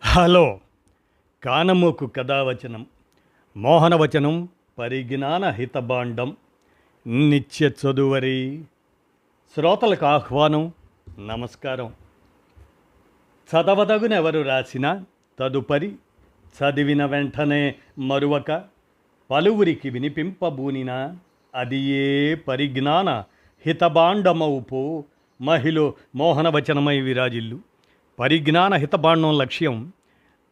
Hello కానమోకు కథావచనం మోహనవచనం పరిజ్ఞాన హితబాండం నిత్య చదువరి శ్రోతలకు ఆహ్వానం నమస్కారం. చదవదగునెవరు రాసిన తదుపరి చదివిన వెంటనే మరువక పలువురికి వినిపింపబూనిన అది ఏ పరిజ్ఞాన హితబాండమవుపో మహిళ మోహనవచనమై విరాజిల్లు. పరిజ్ఞాన హితబాండం లక్ష్యం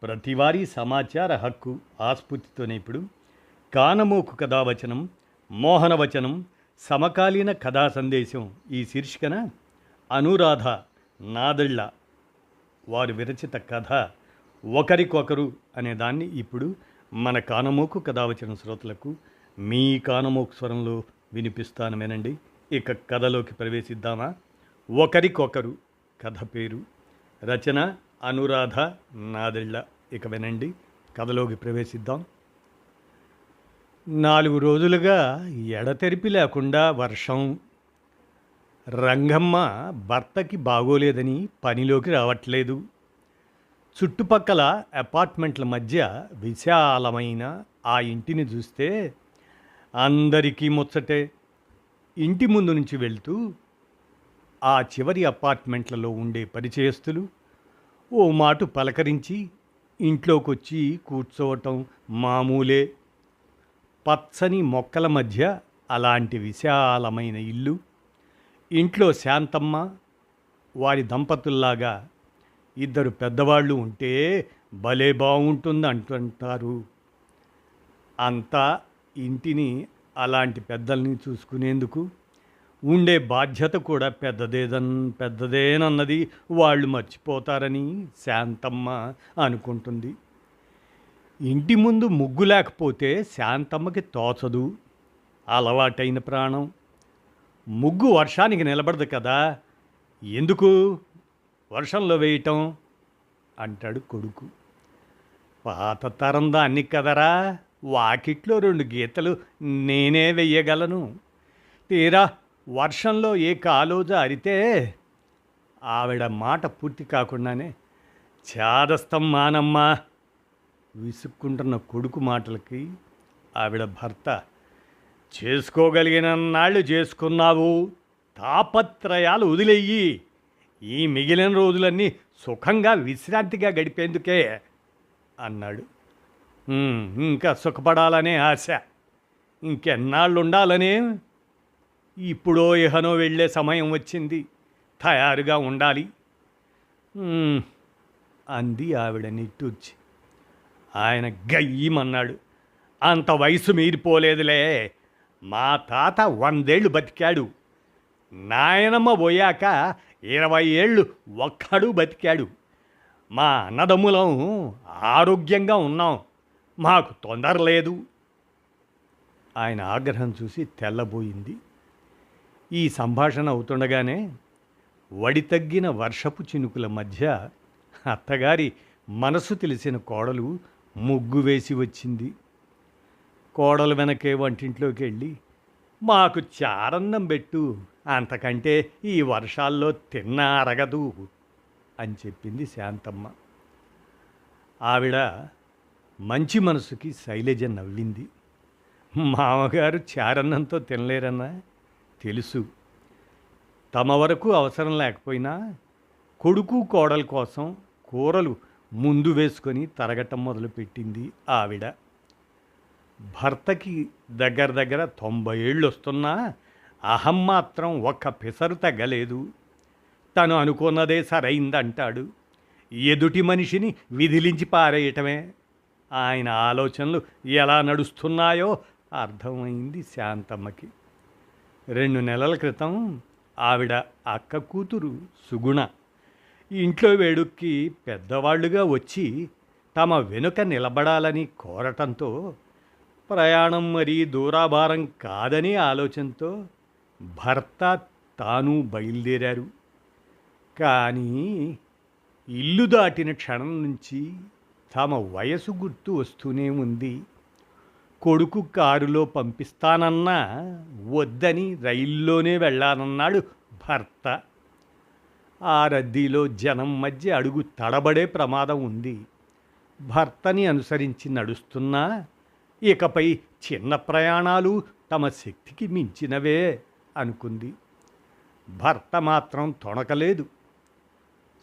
ప్రతివారీ సమాచార హక్కు ఆస్ఫూర్తితోనే ఇప్పుడు కానమోకు కథావచనం మోహనవచనం సమకాలీన కథా సందేశం ఈ శీర్షికన అనురాధ నాదళ్ళ వారు విరచిత కథ ఒకరికొకరు అనే దాన్ని ఇప్పుడు మన కానమోకు కథావచనం శ్రోతలకు మీ కానమోకు స్వరంలో వినిపిస్తాను వినండి. ఇక కథలోకి ప్రవేశిద్దామా. ఒకరికొకరు కథ పేరు, రచన అనురాధ నాదెళ్ళ. ఇక వినండి, కథలోకి ప్రవేశిద్దాం. 4 రోజులుగా ఎడతెరిపి లేకుండా వర్షం. రంగమ్మ భర్తకి బాగోలేదని పనిలోకి రావట్లేదు. చుట్టుపక్కల అపార్ట్మెంట్ల మధ్య విశాలమైన ఆ ఇంటిని చూస్తే అందరికీ ముచ్చటే. ఇంటి ముందు నుంచి వెళ్తూ ఆ చివరి అపార్ట్మెంట్లలో ఉండే పరిచయస్తులు ఓ మాటు పలకరించి ఇంట్లోకొచ్చి కూర్చోవటం మామూలే. పచ్చని మొక్కల మధ్య అలాంటి విశాలమైన ఇల్లు. ఇంట్లో శాంతమ్మ, వారి దంపతుల్లాగా 2 పెద్దవాళ్ళు ఉంటే భలే బాగుంటుంది అంటుంటారు. అంతా ఇంటిని అలాంటి పెద్దల్ని చూసుకునేందుకు ఉండే బాధ్యత కూడా పెద్దదేనన్నది వాళ్ళు మర్చిపోతారని శాంతమ్మ అనుకుంటుంది. ఇంటి ముందు ముగ్గు లేకపోతే శాంతమ్మకి తోచదు. అలవాటైన ప్రాణం. ముగ్గు వర్షానికి నిలబడదు కదా, ఎందుకు వర్షంలో వేయటం అంటాడు కొడుకు. పాత తరం దాన్ని కదరా, వాకిట్లో 2 గీతలు నేనే వెయ్యగలను. తీరా వర్షంలో ఏ కాలోజ అరితే ఆవిడ మాట పూర్తి కాకుండానే చాదస్తం మానమ్మా విసుక్కుంటున్న కొడుకు మాటలకి ఆవిడ భర్త, చేసుకోగలిగిన నాళ్ళు చేసుకున్నావు, తాపత్రయాలు వదిలేయి, ఈ మిగిలిన రోజులన్నీ సుఖంగా విశ్రాంతిగా గడిపేందుకే అన్నాడు. ఇంకా సుఖపడాలనే ఆశ, ఇంకెన్నాళ్ళు ఉండాలనే. ఇప్పుడో ఇహనో వెళ్ళే సమయం వచ్చింది, తయారుగా ఉండాలి అంది ఆవిడ నిట్టూర్చి. ఆయన గయ్యమన్నాడు. అంత వయసు మీరిపోలేదులే, మా తాత 100 ఏళ్ళు బతికాడు, నాయనమ్మ పోయాక 20 ఏళ్ళు ఒక్కడు బతికాడు. మా అన్నదమ్ములం ఆరోగ్యంగా ఉన్నాం, మాకు తొందర లేదు. ఆయన ఆగ్రహం చూసి తెల్లబోయింది. ఈ సంభాషణ అవుతుండగానే వడితగ్గిన వర్షపు చినుకుల మధ్య అత్తగారి మనసు తెలిసిన కోడలు ముగ్గు వేసి వచ్చింది. కోడలు వెనకే వంటింట్లోకి వెళ్ళి, మాకు చారన్నం పెట్టు, అంతకంటే ఈ వర్షాల్లో తిన్నా అరగదు అని చెప్పింది శాంతమ్మ. ఆవిడ మంచి మనసుకి శైలజ నవ్వింది. మామగారు చారన్నంతో తినలేరన్నా తెలుసు. తమ వరకు అవసరం లేకపోయినా కొడుకు కోడల కోసం కూరలు ముందు వేసుకొని తరగటం మొదలుపెట్టింది ఆవిడ. భర్తకి దగ్గర 90 ఏళ్ళు వస్తున్నా అహం మాత్రం ఒక్క పిసరు తగ్గలేదు. తను అనుకున్నదే సరైందంటాడు. ఎదుటి మనిషిని విదిలించి పారేయటమే ఆయన ఆలోచనలు ఎలా నడుస్తున్నాయో అర్థమైంది శాంతమ్మకి. 2 నెలల క్రితం ఆవిడ అక్క కూతురు సుగుణ ఇంట్లో వేడుక్కి పెద్దవాళ్లుగా వచ్చి తమ వెనుక నిలబడాలని కోరటంతో, ప్రయాణం మరీ దూరాభారం కాదని ఆలోచనతో భర్త తాను బయలుదేరారు. కానీ ఇల్లు దాటిన క్షణం నుంచి తమ వయసు గుర్తు వస్తూనే ఉంది. కొడుకు కారులో పంపిస్తానన్నా వద్దని రైల్లోనే వెళ్ళానన్నాడు భర్త. ఆ రద్దీలో జనం మధ్య అడుగు తడబడే ప్రమాదం ఉంది. భర్తని అనుసరించి నడుస్తున్నా ఇకపై చిన్న ప్రయాణాలు తమ శక్తికి మించినవే అనుకుంది. భర్త మాత్రం తొణకలేదు.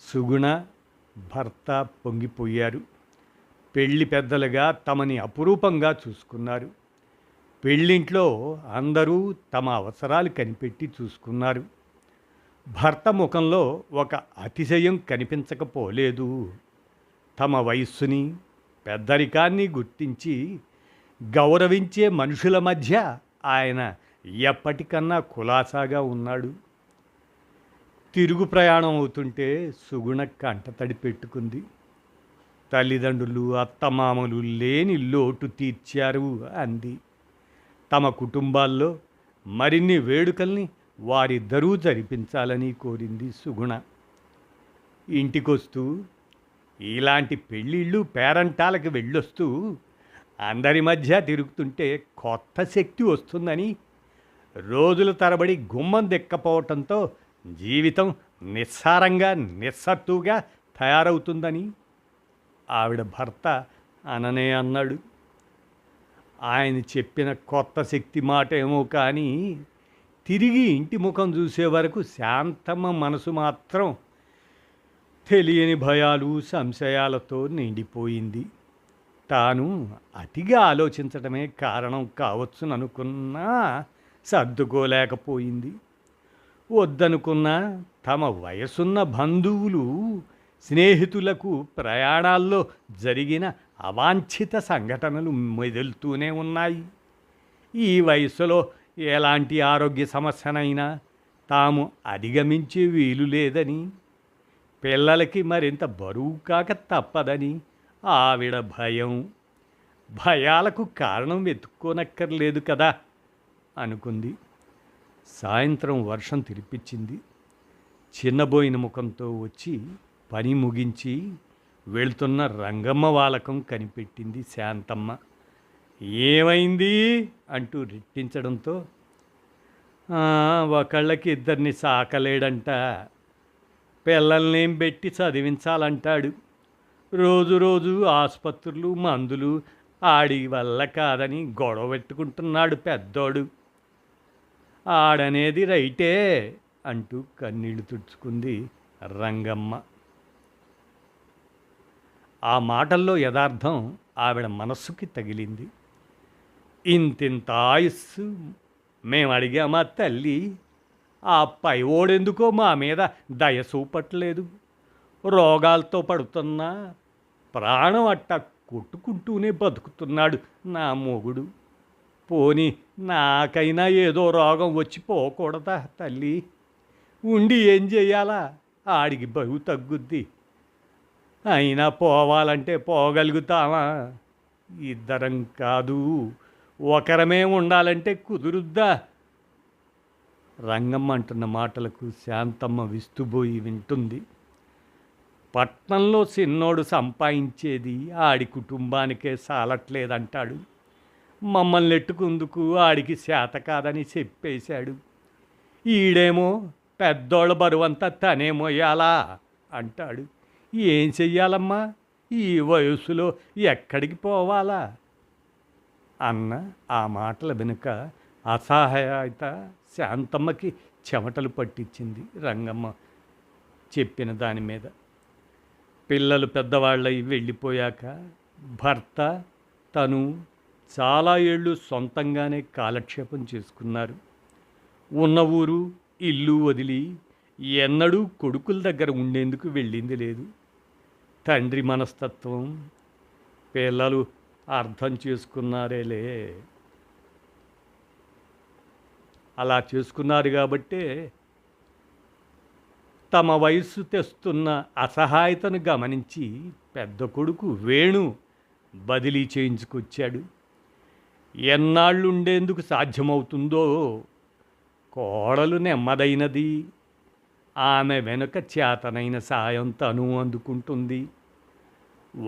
సుగుణ, భర్త పొంగిపోయారు. పెళ్లి పెద్దలుగా తమని అపురూపంగా చూసుకున్నారు. పెళ్ళింట్లో అందరూ తమ అవసరాలు కనిపెట్టి చూసుకున్నారు. భర్త ముఖంలో ఒక అతిశయం కనిపించకపోలేదు. తమ వయస్సుని, పెద్దరికాన్ని గుర్తించి గౌరవించే మనుషుల మధ్య ఆయన ఎప్పటికన్నా కులాసాగా ఉన్నాడు. తిరుగు ప్రయాణం అవుతుంటే సుగుణ కంటతడి పెట్టుకుంది. తల్లిదండ్రులు, అత్తమామలు లేని లోటు తీర్చారు అంది. తమ కుటుంబాల్లో మరిన్ని వేడుకల్ని వారిద్దరూ జరిపించాలని కోరింది సుగుణ. ఇంటికొస్తూ ఇలాంటి పెళ్ళిళ్ళు పేరంటాలకు వెళ్ళొస్తూ అందరి మధ్య తిరుగుతుంటే కొత్త శక్తి వస్తుందని, రోజుల తరబడి గుమ్మం దెక్కపోవటంతో జీవితం నిస్సారంగా నిస్సత్తుగా తయారవుతుందని ఆవిడ భర్త అననే అన్నాడు. ఆయన చెప్పిన కొత్త శక్తి మాట ఏమో కానీ తిరిగి ఇంటి ముఖం చూసే వరకు శాంతమ్మ మనసు మాత్రం తెలియని భయాలు, సంశయాలతో నిండిపోయింది. తాను అతిగా ఆలోచించడమే కారణం కావచ్చుననుకున్నా సర్దుకోలేకపోయింది. వద్దనుకున్నా తమ వయసున్న బంధువులు, స్నేహితులకు ప్రయాణాల్లో జరిగిన అవాంఛిత సంఘటనలు మెదులుతూనే ఉన్నాయి. ఈ వయసులో ఎలాంటి ఆరోగ్య సమస్యనైనా తాము అధిగమించే వీలు లేదని, పిల్లలకి మరింత బరువు కాక తప్పదని ఆవిడ భయం. భయాలకు కారణం వెతుక్కోనక్కర్లేదు కదా అనుకుంది. సాయంత్రం వర్షం తిరిపించింది. చిన్నబోయిన ముఖంతో వచ్చి పని ముగించి వెళ్తున్న రంగమ్మ వాలకం కనిపెట్టింది శాంతమ్మ. ఏమైంది అంటూ రెట్టించడంతో, ఒకళ్ళకి ఇద్దరిని సాకలేడంట, పిల్లల్నేం పెట్టి చదివించాలంటాడు, రోజు రోజు ఆసుపత్రులు, మందులు ఆడి వల్ల కాదని గొడవ పెట్టుకుంటున్నాడు పెద్దోడు. ఆడనేది రైటే అంటూ కన్నీళ్లు తుడుచుకుంది రంగమ్మ. ఆ మాటల్లో యథార్థం ఆవిడ మనస్సుకి తగిలింది. ఇంతింత ఆయుస్సు మేము అడిగామా తల్లి, ఆ పై ఓడెందుకో మా మీద దయ చూపట్లేదు. రోగాలతో పడుతున్నా ప్రాణం అట్ట కొట్టుకుంటూనే బతుకుతున్నాడు నా మొగుడు. పోని నాకైనా ఏదో రోగం వచ్చి పోకూడదా తల్లి? ఉండి ఏం చెయ్యాలా? ఆడికి బరువు తగ్గుద్ది. అయినా పోవాలంటే పోగలుగుతామా? ఇద్దరం కాదు, ఒకరమే ఉండాలంటే కుదురుద్దా? రంగమ్మ అంటున్న మాటలకు శాంతమ్మ విస్తుబోయి వింటుంది. పట్నంలో చిన్నోడు సంపాదించేది ఆడి కుటుంబానికే సాలట్లేదంటాడు. మమ్మల్ని ఎట్టుకుందుకు ఆడికి చేత కాదని చెప్పేశాడు. ఈడేమో పెద్దోళ్ళ బరువంతా తనే మోయాలా అంటాడు. ఏం చెయ్యాలమ్మా? ఈ వయసులో ఎక్కడికి పోవాలా? అన్న ఆ మాటల వెనుక అసహాయత శాంతమ్మకి చెమటలు పట్టించింది. రంగమ్మ చెప్పిన దాని మీద పిల్లలు పెద్దవాళ్ళై వెళ్ళిపోయాక భర్త తను చాలా ఏళ్ళు సొంతంగానే కాలక్షేపం చేసుకున్నారు. ఉన్న ఊరు, ఇల్లు వదిలి ఎన్నడూ కొడుకుల దగ్గర ఉండేందుకు వెళ్ళింది లేదు. తండ్రి మనస్తత్వం పిల్లలు అర్థం చేసుకున్నారేలే. అలా చేసుకున్నారు కాబట్టే తమ వయస్సు తెస్తున్న అసహాయతను గమనించి పెద్ద కొడుకు వేణు బదిలీ చేయించుకొచ్చాడు. ఎన్నాళ్ళు ఉండేందుకు సాధ్యమవుతుందో. కోడలు నెమ్మదైనది, ఆమె వెనుక చేతనైన సాయం తను అందుకుంటుంది.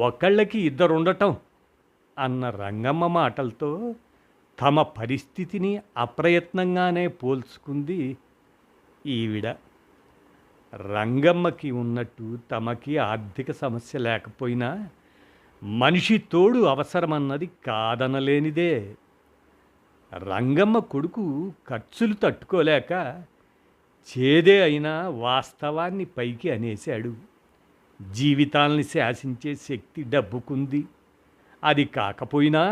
ఒకళ్ళకి ఇద్దరుండటం అన్న రంగమ్మ మాటలతో తమ పరిస్థితిని అప్రయత్నంగానే పోల్చుకుంది ఈవిడ. రంగమ్మకి ఉన్నట్టు తమకి ఆర్థిక సమస్య లేకపోయినా మనిషి తోడు అవసరమన్నది కాదనలేనిదే. రంగమ్మ కొడుకు ఖర్చులు తట్టుకోలేక చేదే అయినా వాస్తవాన్ని పైకి అనేశాడు. జీవితాల్ని శాసించే శక్తి డబ్బుకుంది. అది కాకపోయినా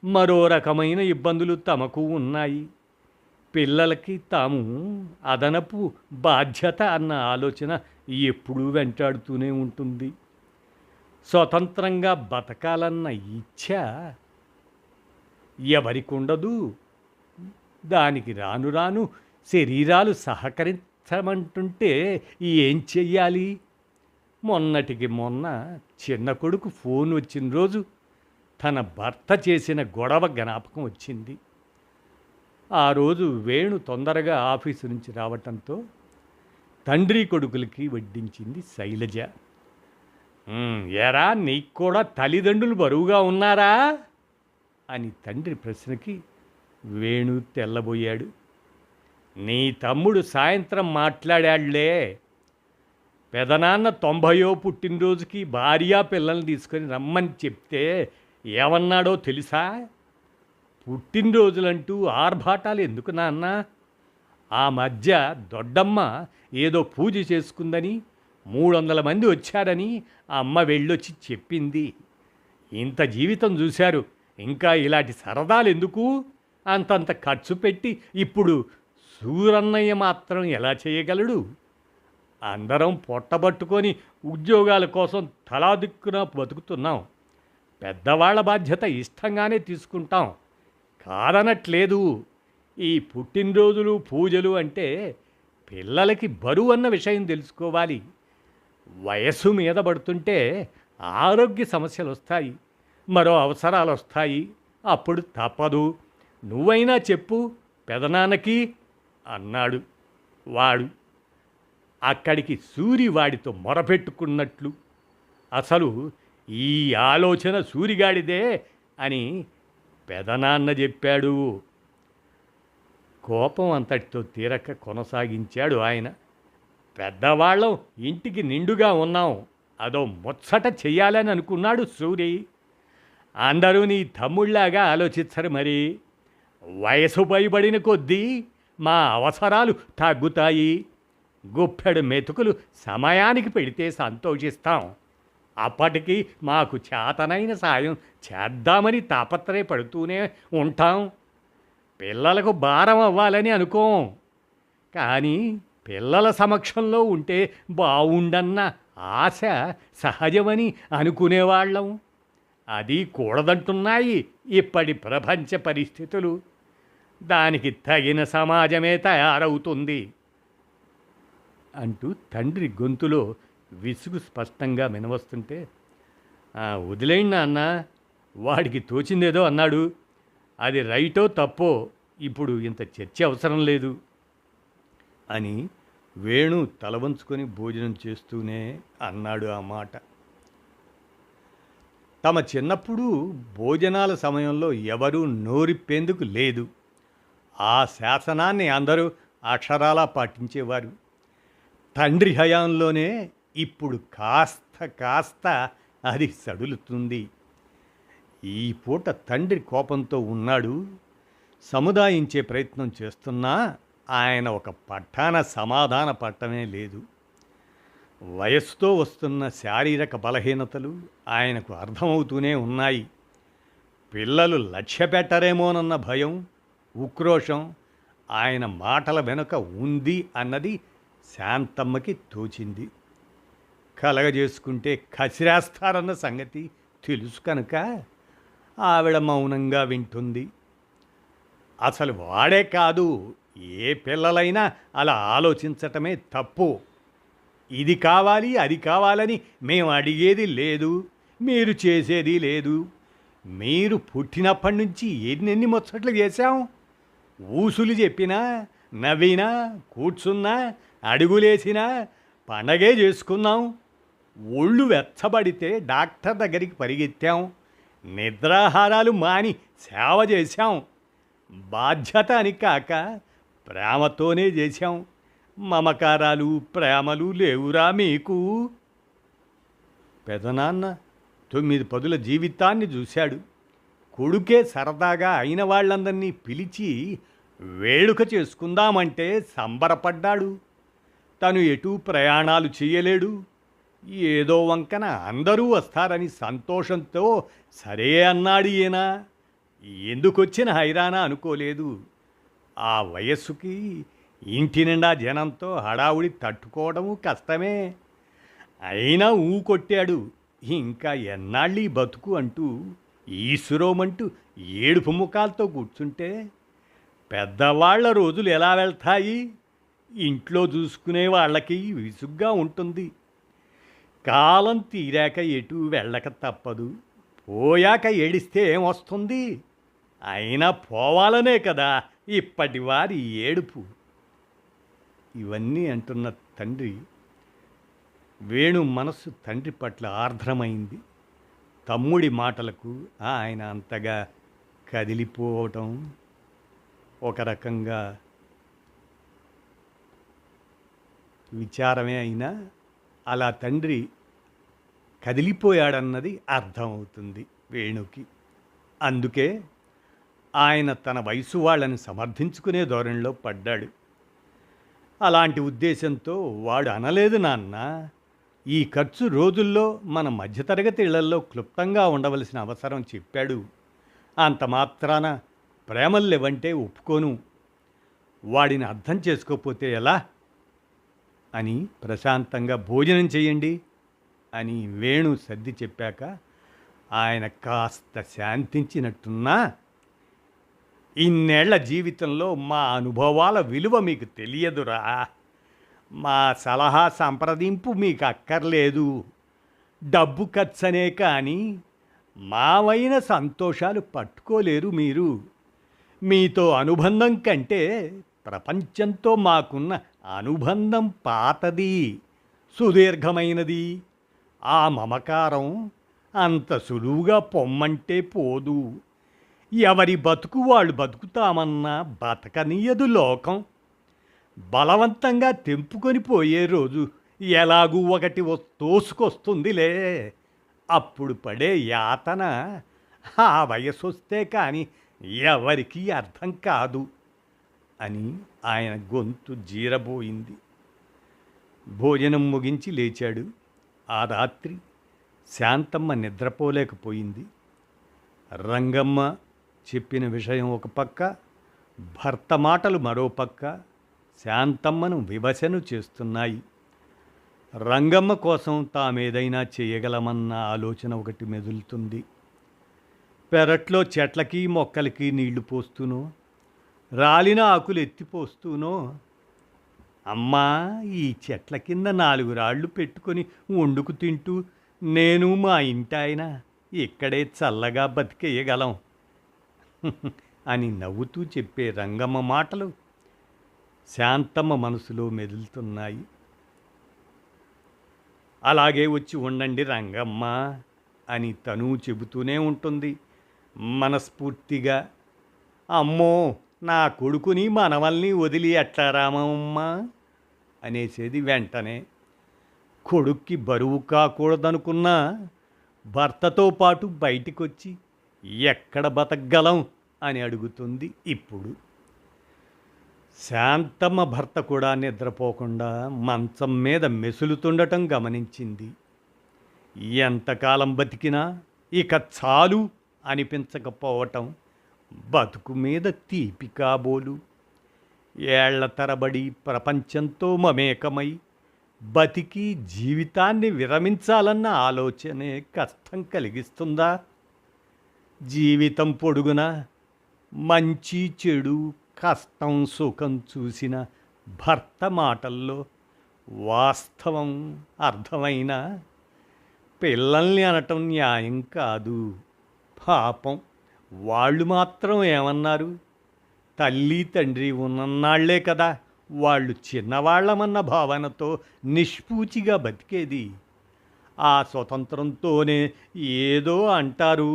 మరో రకమైన ఇబ్బందులు తమకు ఉన్నాయి. పిల్లలకి తాము అదనపు బాధ్యత అన్న ఆలోచన ఎప్పుడూ వెంటాడుతూనే ఉంటుంది. స్వతంత్రంగా బతకాలన్న ఇచ్ఛ ఎవరికుండదు. దానికి రాను రాను శరీరాలు సహకరించమంటుంటే ఏం చెయ్యాలి? మొన్నటికి మొన్న చిన్న కొడుకు ఫోన్ వచ్చిన రోజు తన భర్త చేసిన గొడవ జ్ఞాపకం వచ్చింది. ఆ రోజు వేణు తొందరగా ఆఫీసు నుంచి రావటంతో తండ్రి కొడుకులకి వడ్డించింది శైలజ. ఎరా, నీకు కూడా తల్లిదండ్రులు బరువుగా ఉన్నారా అని తండ్రి ప్రశ్నకి వేణు తెల్లబోయాడు. నీ తమ్ముడు సాయంత్రం మాట్లాడాళ్లే. పెదనాన్న 90వ పుట్టినరోజుకి భార్యా పిల్లల్ని తీసుకొని రమ్మని చెప్తే ఏమన్నాడో తెలుసా? పుట్టినరోజులంటూ ఆర్భాటాలు ఎందుకు నాన్న? ఆ మధ్య దొడ్డమ్మ ఏదో పూజ చేసుకుందని 300 మంది వచ్చారని ఆ అమ్మ వెళ్ళొచ్చి చెప్పింది. ఇంత జీవితం చూశారు, ఇంకా ఇలాంటి సరదాలు ఎందుకు? అంతంత ఖర్చు పెట్టి ఇప్పుడు సూరన్నయ్య మాత్రం ఎలా చేయగలడు? అందరం పొట్టబట్టుకొని ఉద్యోగాల కోసం తలా దిక్కున బతుకుతున్నాం. పెద్దవాళ్ల బాధ్యత ఇష్టంగానే తీసుకుంటాం, కాదనట్లేదు. ఈ పుట్టినరోజులు పూజలు అంటే పిల్లలకి బరువు అన్న విషయం తెలుసుకోవాలి. వయస్సు మీద పడుతుంటే ఆరోగ్య సమస్యలు వస్తాయి, మరో అవసరాలు వస్తాయి. అప్పుడు తప్పదు. నువ్వైనా చెప్పు పెదనాన్నకి అన్నాడు. వాడు అక్కడికి సూరి వాడితో మొరపెట్టుకున్నట్లు, అసలు ఈ ఆలోచన సూరిగాడిదే అని పెదనాన్న చెప్పాడు. కోపం అంతటితో తీరక కొనసాగించాడు ఆయన. పెద్దవాళ్ళం ఇంటికి నిండుగా ఉన్నాం, అదో ముచ్చట చెయ్యాలని అనుకున్నాడు సూరి. అందరూ నీ తమ్ముళ్లాగా ఆలోచించరు మరి. వయసు పైబడిన కొద్దీ మా అవసరాలు తగ్గుతాయి. గుప్పెడు మెతుకులు సమయానికి పెడితే సంతోషిస్తాం. అప్పటికి మాకు చేతనైన సాయం చేద్దామని తాపత్రయపడుతూనే ఉంటాం. పిల్లలకు భారం అవ్వాలని అనుకోం, కానీ పిల్లల సమక్షంలో ఉంటే బావుండన్న ఆశ సహజమని అనుకునేవాళ్ళం. అది కూడదంటున్నాయి ఇప్పటి ప్రపంచ పరిస్థితులు. దానికి తగిన సమాజమే తయారవుతుంది అంటూ తండ్రి గొంతులో విసుగు స్పష్టంగా వినవస్తుంటే, వదిలేయండి నాన్న, వాడికి తోచిందేదో అన్నాడు, అది రైటో తప్పో ఇప్పుడు ఇంత చర్చ అవసరం లేదు అని వేణు తలవంచుకొని భోజనం చేస్తూనే అన్నాడు ఆ మాట. తమ చిన్నప్పుడు భోజనాల సమయంలో ఎవరూ నోరిప్పేందుకు లేదు. ఆ శాసనాన్ని అందరూ అక్షరాలా పాటించేవారు. తండ్రి హయాంలోనే ఇప్పుడు కాస్త కాస్త అది సడులుతుంది. ఈ పూట తండ్రి కోపంతో ఉన్నాడు. సముదాయించే ప్రయత్నం చేస్తున్నా ఆయన ఒక పట్టాన సమాధాన పట్టమే లేదు. వయస్సుతో వస్తున్న శారీరక బలహీనతలు ఆయనకు అర్థమవుతూనే ఉన్నాయి. పిల్లలు లక్ష్య పెట్టరేమోనన్న భయం, ఉక్రోషం ఆయన మాటల వెనుక ఉంది అన్నది శాంతమ్మకి తోచింది. కలగజేసుకుంటే కసిరేస్తారన్న సంగతి తెలుసు కనుక ఆవిడ మౌనంగా వింటుంది. అసలు వాడే కాదు, ఏ పిల్లలైనా అలా ఆలోచించటమే తప్పు. ఇది కావాలి అది కావాలని మేము అడిగేది లేదు, మీరు చేసేది లేదు. మీరు పుట్టినప్పటి నుంచి ఎన్నెన్ని ముచ్చట్లు చేశాం. ఊసులు చెప్పినా, నవ్వినా, కూర్చున్నా, అడుగులేసినా పండగే చేసుకున్నాం. ఒళ్ళు వెచ్చబడితే డాక్టర్ దగ్గరికి పరిగెత్తాం. నిద్రాహారాలు మాని సేవ చేశాం. బాధ్యత అని కాక ప్రేమతోనే చేశాం. మమకారాలు ప్రేమలు లేవురా మీకు? పెదనాన్న 9 పదుల జీవితాన్ని చూశాడు. కొడుకే సరదాగా అయిన వాళ్ళందరినీ పిలిచి వేడుక చేసుకుందామంటే సంబరపడ్డాడు. తను ఎటూ ప్రయాణాలు చేయలేడు. ఏదో వంకన అందరూ వస్తారని సంతోషంతో సరే అన్నాడు ఈయన. ఎందుకొచ్చిన హైరానా అనుకోలేదు. ఆ వయస్సుకి ఇంటి నిండా జనంతో హడావుడి తట్టుకోవడము కష్టమే. అయినా కొట్టాడు. ఇంకా ఎన్నాళ్ళీ బతుకు అంటూ ఈశ్వరోమంటూ ఏడుపు ముఖాలతో కూర్చుంటే పెద్దవాళ్ల రోజులు ఎలా వెళ్తాయి? ఇంట్లో చూసుకునే వాళ్ళకి విసుగ్గా ఉంటుంది. కాలం తీరాక ఎటు వెళ్ళక తప్పదు. పోయాక ఏడిస్తే ఏమొస్తుంది? అయినా పోవాలనే కదా ఇప్పటి వారి ఏడుపు. ఇవన్నీ అంటున్న తండ్రి వేణు మనస్సు తండ్రి పట్ల ఆర్ద్రమైంది. తమ్ముడి మాటలకు ఆయన అంతగా కదిలిపోవటం ఒక రకంగా విచారమే అయినా అలా తండ్రి కదిలిపోయాడన్నది అర్థమవుతుంది వేణుకి. అందుకే ఆయన తన వయసు వాళ్ళని సమర్థించుకునే ధోరణిలో పడ్డాడు. అలాంటి ఉద్దేశంతో వాడు అనలేదు, నాన్న, ఈ ఖర్చు రోజుల్లో మన మధ్యతరగతి ఇళ్లల్లో క్లుప్తంగా ఉండవలసిన అవసరం చెప్పాడు. అంత మాత్రాన ప్రేమలు లేవంటే ఒప్పుకోను. వాడిని అర్థం చేసుకోకపోతే ఎలా అని ప్రశాంతంగా భోజనం చేయండి అని వేణు సర్ది చెప్పాక ఆయన కాస్త శాంతించినట్టున్నా, ఇన్నేళ్ల జీవితంలో మా అనుభవాల విలువ మీకు తెలియదురా. మా సలహా సంప్రదింపు మీకు అక్కర్లేదు. డబ్బు ఖర్చనే కానీ మావైన సంతోషాలు పట్టుకోలేరు మీరు. మీతో అనుబంధం కంటే ప్రపంచంతో మాకున్న అనుబంధం పాతది, సుదీర్ఘమైనది. ఆ మమకారం అంత సులువుగా పొమ్మంటే పోదు. ఎవరి బతుకు వాళ్ళు బతుకుతామన్నా బతకనీయదు లోకం. బలవంతంగా తెంపుకొని పోయే రోజు ఎలాగూ ఒకటి తోసుకొస్తుందిలే. అప్పుడు పడే యాతన ఆ వయసు వస్తే కానీ ఎవరికీ అర్థం కాదు అని ఆయన గొంతు జీరబోయింది. భోజనం ముగించి లేచాడు. ఆ రాత్రి శాంతమ్మ నిద్రపోలేకపోయింది. రంగమ్మ చెప్పిన విషయం ఒక పక్క, భర్త మాటలు మరో పక్క శాంతమ్మను వివశను చేస్తున్నాయి. రంగమ్మ కోసం తామేదైనా చేయగలమన్న ఆలోచన ఒకటి మెదులుతుంది. పెరట్లో చెట్లకి మొక్కలకి నీళ్లు పోస్తూనో, రాలిన ఆకులు ఎత్తిపోస్తూనో, అమ్మా, ఈ చెట్ల కింద 4 రాళ్ళు పెట్టుకొని వండుకు తింటూ నేను మా ఇంటాయన ఇక్కడే చల్లగా బతికేయగలం అని నవ్వుతూ చెప్పే రంగమ్మ మాటలు శాంతమ్మ మనసులో మెదులుతున్నాయి. అలాగే వచ్చి ఉండండి రంగమ్మ అని తను చెబుతూనే ఉంటుంది మనస్ఫూర్తిగా. అమ్మో, నా కొడుకుని మనవల్ని వదిలి ఎట్లా రామమ్మ అనేసేది వెంటనే. కొడుక్కి బరువు కాకూడదనుకున్నా భర్తతో పాటు బయటికొచ్చి ఎక్కడ బతకగలం అని అడుగుతుంది ఇప్పుడు. శాంతమ్మ భర్త కూడా నిద్రపోకుండా మంచం మీద మెసులుతుండటం గమనించింది. ఎంతకాలం బతికినా ఇక చాలు అనిపించకపోవటం బతుకు మీద తీపి కాబోలు. ఏళ్ల తరబడి ప్రపంచంతో మమేకమై బతికి జీవితాన్ని విరమించాలన్న ఆలోచనే కష్టం కలిగిస్తుందా? జీవితం పొడుగున మంచి చెడు, కష్టం సుఖం చూసిన భర్త మాటల్లో వాస్తవం అర్థమైన పిల్లల్ని అనటం న్యాయం కాదు. పాపం వాళ్ళు మాత్రం ఏమన్నారు? తల్లి తండ్రి ఉన్నన్నాళ్లే కదా వాళ్ళు చిన్నవాళ్లమన్న భావనతో నిష్పూచిగా బతికేది. ఆ స్వతంత్రంతోనే ఏదో అంటారు.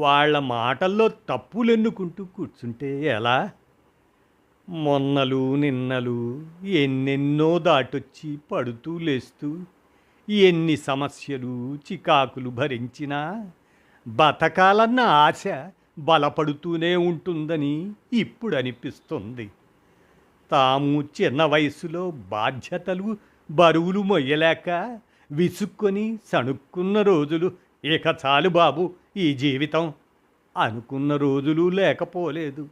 వాళ్ళ మాటల్లో తప్పులెన్నుకుంటూ కూర్చుంటే ఎలా? మొన్నలు నిన్నలు ఎన్నెన్నో దాటొచ్చి పడుతూ లేస్తూ ఎన్ని సమస్యలు చికాకులు భరించినా బతకాలన్న ఆశ బలపడుతూనే ఉంటుందని ఇప్పుడు అనిపిస్తుంది. తాము చిన్న వయసులో బాధ్యతలు బరువులు మొయ్యలేక విసుక్కొని సణుక్కున్న రోజులు ఇక చాలు బాబు ఈ జీవితం అనుకున్న రోజులు లేకపోలేదు.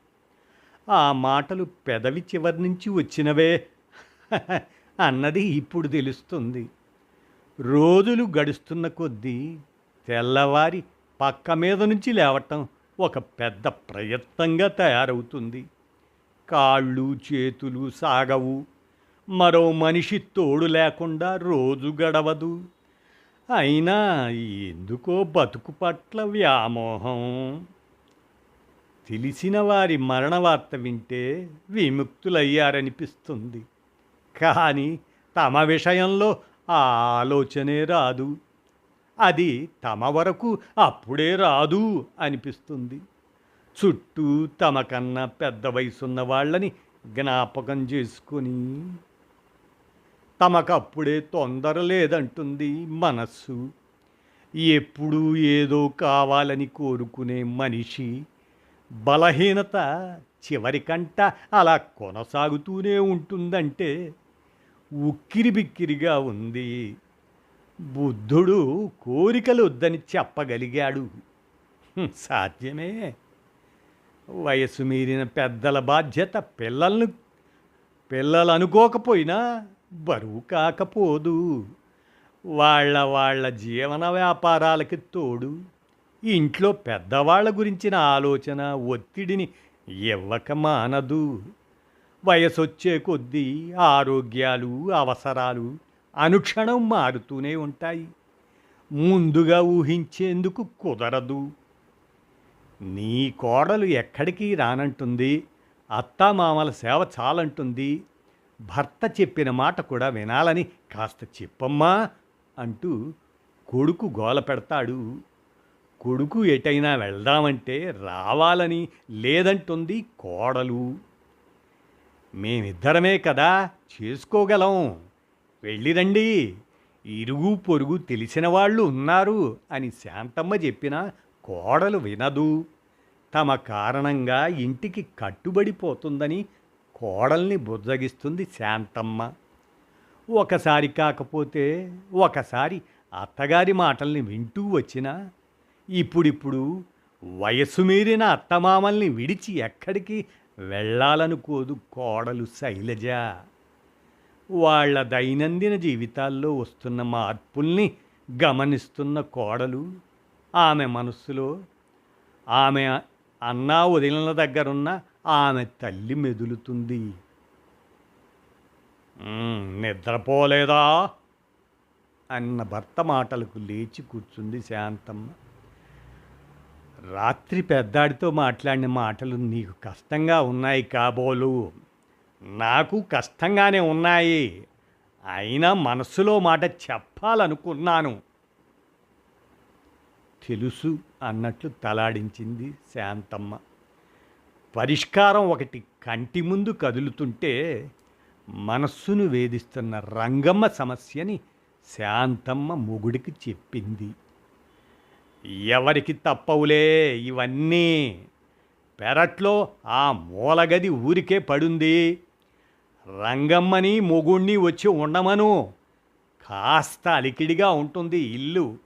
ఆ మాటలు పెదవి చివరి నుంచి వచ్చినవే అన్నది ఇప్పుడు తెలుస్తుంది. రోజులు గడుస్తున్న కొద్దీ తెల్లవారి పక్క మీద నుంచి లేవటం ఒక పెద్ద ప్రయత్నంగా తయారవుతుంది. కాళ్ళు చేతులు సాగవు. మరో మనిషి తోడు లేకుండా రోజు గడవదు. అయినా ఎందుకో బతుకు పట్ల వ్యామోహం. తెలిసిన వారి మరణ వార్త వింటే విముక్తులయ్యారనిపిస్తుంది. కానీ తమ విషయంలో ఆ ఆలోచనే రాదు. అది తమ వరకు అప్పుడే రాదు అనిపిస్తుంది. చుట్టూ తమకన్నా పెద్ద వయసున్న వాళ్ళని జ్ఞాపకం చేసుకొని తమకప్పుడే తొందర లేదంటుంది మనస్సు. ఎప్పుడూ ఏదో కావాలని కోరుకునే మనిషి బలహీనత చివరికంట అలా కొనసాగుతూనే ఉంటుందంటే ఉక్కిరిబిక్కిరిగా ఉంది. బుద్ధుడు కోరికలు వద్దని చెప్పగలిగాడు. సాధ్యమే. వయసు మీరిన పెద్దల బాధ్యత పిల్లలు అనుకోకపోయినా బరువు కాకపోదు. వాళ్ళ జీవన వ్యాపారాలకి తోడు ఇంట్లో పెద్దవాళ్ల గురించిన ఆలోచన ఒత్తిడిని ఇవ్వక మానదు. వయసొచ్చే కొద్దీ ఆరోగ్యాలు అవసరాలు అనుక్షణం మారుతూనే ఉంటాయి. ముందుగా ఊహించేందుకు కుదరదు. నీ కోడలు ఎక్కడికి రానంటుంది. అత్తామామల సేవ చాలంటుంది. భర్త చెప్పిన మాట కూడా వినాలని కాస్త చెప్పమ్మా అంటూ కొడుకు గోల పెడతాడు. కొడుకు ఎటైనా వెళ్దామంటే రావాలని లేదంటుంది కోడలు. మేమిద్దరమే కదా చేసుకోగలం, వెళ్ళిరండి, ఇరుగు పొరుగు తెలిసిన వాళ్ళు ఉన్నారు అని శాంతమ్మ చెప్పినా కోడలు వినదు. తమ కారణంగా ఇంటికి కట్టుబడిపోతుందని కోడల్ని బుజ్జగిస్తుంది శాంతమ్మ. ఒకసారి కాకపోతే ఒకసారి అత్తగారి మాటల్ని వింటూ వచ్చినా ఇప్పుడిప్పుడు వయసు మీరిన అత్తమామల్ని విడిచి ఎక్కడికి వెళ్ళాలనుకోదు కోడలు శైలజ. వాళ్ళ దైనందిన జీవితాల్లో వస్తున్న మార్పుల్ని గమనిస్తున్న కోడలు ఆమె మనస్సులో ఆమె అన్నా వదిలిన దగ్గరున్న ఆమె తల్లి మెదులుతుంది. నిద్రపోలేదా అన్న భర్త మాటలకు లేచి కూర్చుంది శాంతమ్మ. రాత్రి పెద్దాడితో మాట్లాడిన మాటలు నీకు కష్టంగా ఉన్నాయి కాబోలు. నాకు కష్టంగానే ఉన్నాయి. అయినా మనస్సులో మాట చెప్పాలనుకున్నాను. తెలుసు అన్నట్లు తలాడించింది శాంతమ్మ. పరిష్కారం ఒకటి కంటి ముందు కదులుతుంటే మనస్సును వేధిస్తున్న రంగమ్మ సమస్యని శాంతమ్మ మొగుడికి చెప్పింది. ఎవరికి తప్పవులే ఇవన్నీ. పెరట్లో ఆ మూలగది ఊరికే పడుంది. రంగమ్మని మొగుణ్ణి వచ్చి ఉండమను. కాస్త అలికిడిగా ఉంటుంది ఇల్లు.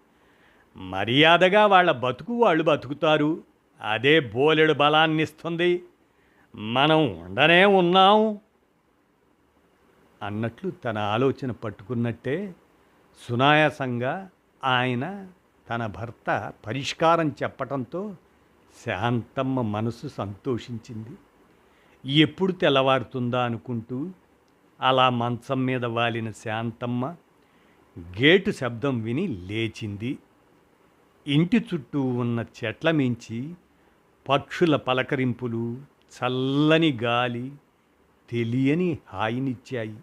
మర్యాదగా వాళ్ళ బతుకు వాళ్ళు బతుకుతారు. అదే బోలెడు బలాన్నిస్తుంది. మనం ఉండనే ఉన్నాం అన్నట్లు తన ఆలోచన పట్టుకున్నట్టే సునాయాసంగా ఆయన తన భర్త పరిష్కారం చెప్పటంతో శాంతమ్మ మనసు సంతోషించింది. ఎప్పుడు తెల్లవారుతుందా అనుకుంటూ అలా మంచం మీద వాలిన శాంతమ్మ గేటు శబ్దం విని లేచింది. ఇంటి చుట్టూ ఉన్న చెట్ల మించి పక్షుల పలకరింపులు, చల్లని గాలి తెలియని హాయినిచ్చాయి.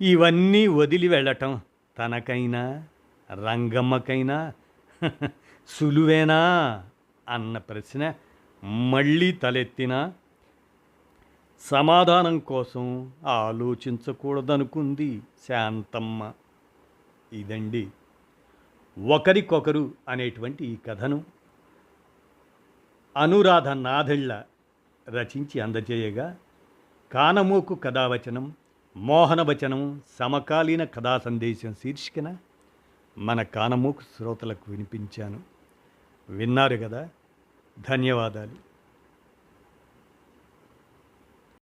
ఇవన్నీ వదిలి వెళ్ళటం తనకైనా రంగమ్మకైనా సులువేనా అన్న ప్రశ్న మళ్ళీ తలెత్తినా సమాధానం కోసం ఆలోచించకూడదనుకుంది శాంతమ్మ. ఇదండి ఒకరికొకరు అనేటువంటి ఈ కథను అనురాధ నాదెళ్ల రచించి అందజేయగా, కానమోకు కథావచనం, మోహనవచనం, సమకాలీన కథా సందేశం శీర్షికన మన కానమోకు శ్రోతలకు వినిపించాను. విన్నారు కదా. ధన్యవాదాలు.